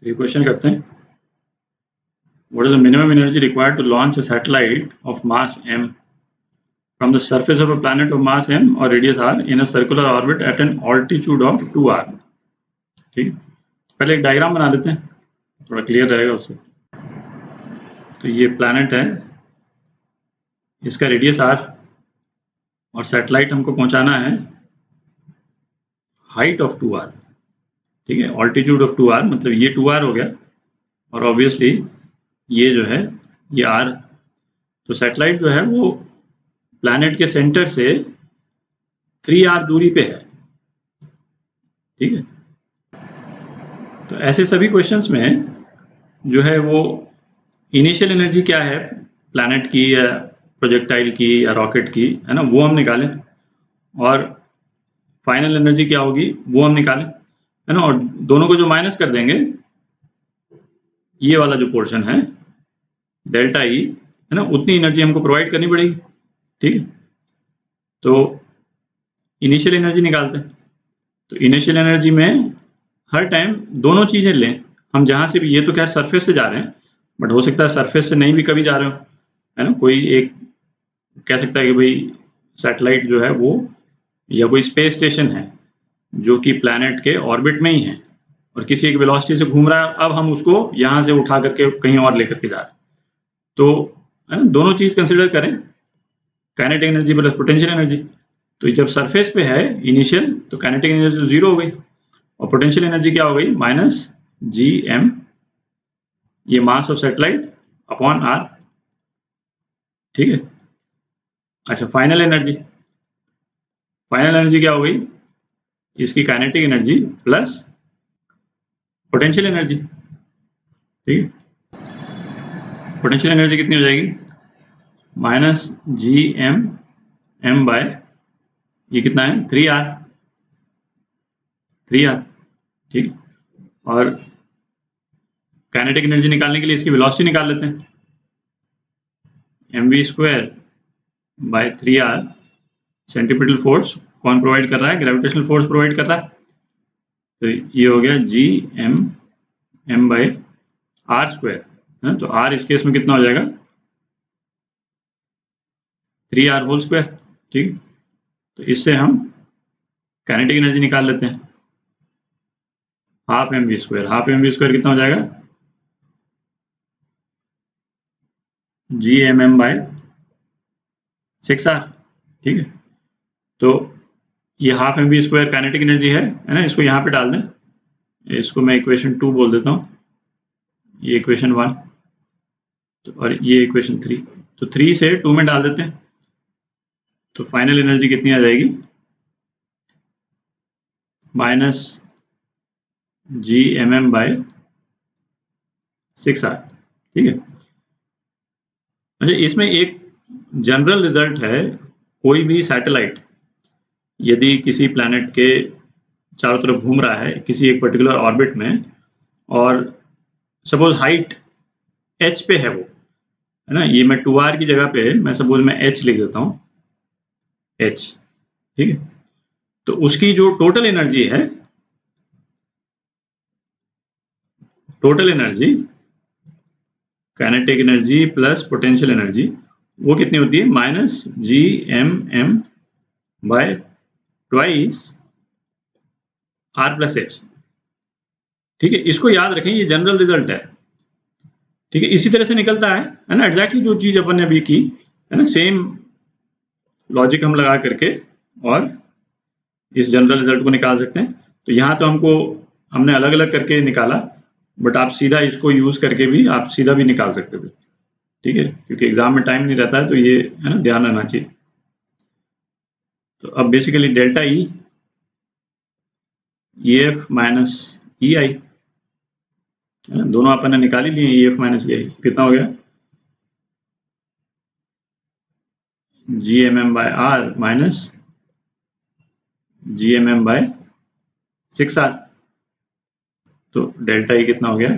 ये क्वेश्चन करते हैं, what is the minimum energy required to launch a satellite of mass m from the surface of a planet of mass m or radius r in a circular orbit at an altitude of 2r। ठीक, पहले एक diagram बना लेते हैं, थोड़ा clear रहेगा उससे। तो ये प्लैनेट है, इसका रेडियस r और सैटेलाइट हमको पहुंचाना है हाइट ऑफ 2r। ठीक है, ऑल्टीट्यूड ऑफ 2r मतलब ये 2r हो गया, और ऑब्वियसली ये जो है ये r। तो सैटेलाइट जो है वो प्लैनेट के सेंटर से 3r दूरी पे है। ठीक है, तो ऐसे सभी क्वेश्चंस में जो है वो इनिशियल एनर्जी क्या है प्लैनेट की या प्रोजेक्टाइल की या रॉकेट की, है ना, वो हम निकालें, और फाइनल एनर्जी क्या होगी वो हम निकालें, है ना। और दोनों को जो माइनस कर देंगे, ये वाला जो पोर्शन है डेल्टा ई, है ना, उतनी एनर्जी हमको प्रोवाइड करनी पड़ेगी। ठीक है, तो इनिशियल एनर्जी निकालते हैं। तो इनिशियल एनर्जी में हर टाइम दोनों चीज़ें लें हम, जहाँ से भी, ये तो खैर सरफेस से जा रहे हैं, बट हो सकता है सरफेस से नहीं भी कभी जा रहे हो, है ना। कोई एक कह सकता है कि भाई सैटेलाइट जो है वो, या कोई स्पेस स्टेशन है जो कि प्लैनेट के ऑर्बिट में ही है और किसी एक वेलोसिटी से घूम रहा है, अब हम उसको यहाँ से उठा करके कहीं और लेकर के जा रहे हैं। तो है ना, दोनों चीज़ कंसिडर करें, kinetic energy plus potential energy. तो जब सरफेस पे है इनिशियल, तो काइनेटिक एनर्जी तो 0 हो गई, और पोटेंशियल एनर्जी क्या हो गई -gm, ये mass of satellite upon r। ठीक है, अच्छा, फाइनल एनर्जी क्या हो गई, इसकी kinetic energy plus potential energy. ठीक है, पोटेंशियल एनर्जी कितनी हो जाएगी -gm बाय, ये कितना है 3r। ठीक, और काइनेटिक एनर्जी निकालने के लिए इसकी वेलोसिटी निकाल लेते हैं, mv² by 3r। Centripetal force कौन प्रोवाइड कर रहा है, ग्रेविटेशनल फोर्स प्रोवाइड कर रहा है। तो ये हो गया gm बाय r², है, तो r इस केस में कितना हो जाएगा 3r²। ठीक, तो इससे हम काइनेटिक एनर्जी निकाल लेते हैं, हाफ mv² कितना हो जाएगा gmm बाय 6r। ठीक है, तो ये हाफ mv² काइनेटिक एनर्जी है ना, इसको यहाँ पे डाल दें, इसको मैं इक्वेशन 2 बोल देता हूँ, ये इक्वेशन 1, तो और ये इक्वेशन 3। तो 3 से 2 में डाल देते हैं, तो फाइनल एनर्जी कितनी आ जाएगी -gmm बाय 6r। ठीक है, अच्छा, इसमें एक जनरल रिजल्ट है, कोई भी सैटेलाइट यदि किसी प्लैनेट के चारों तरफ घूम रहा है किसी एक पर्टिकुलर ऑर्बिट में, और सपोज हाइट h पे है वो, है ना, ये मैं 2r की जगह पे मैं सपोज मैं h लिख देता हूँ, h। ठीक है, तो उसकी जो टोटल एनर्जी है, kinetic energy plus potential energy, वो कितनी होती है -gmm बाय 2r+h। ठीक है, इसको याद रखें, ये जनरल रिजल्ट है। ठीक है, इसी तरह से निकलता है ना, एग्जैक्टली जो चीज अपन ने अभी की, है ना, सेम लॉजिक हम लगा करके और इस जनरल रिजल्ट को निकाल सकते हैं। तो यहाँ तो हमने अलग अलग करके निकाला, बट आप सीधा इसको यूज करके भी आप सीधा भी निकाल सकते हो। ठीक है, क्योंकि एग्जाम में टाइम नहीं रहता है, तो ये है ना, ध्यान रहना चाहिए। तो अब basically delta E EF minus EI, दोनों अपन ने निकाली लिए, EF माइनस EI कितना हो गया gmm by r minus gmm by 6r। तो डेल्टा ई कितना हो गया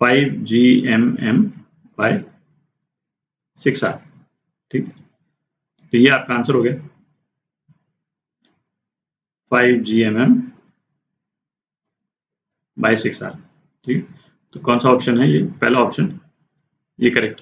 5gmm बाय 6r। ठीक, तो ये आपका आंसर हो गया 5gmm बाय 6r। ठीक है, तो कौन सा ऑप्शन है ये? पहला ऑप्शन, ये करेक्ट।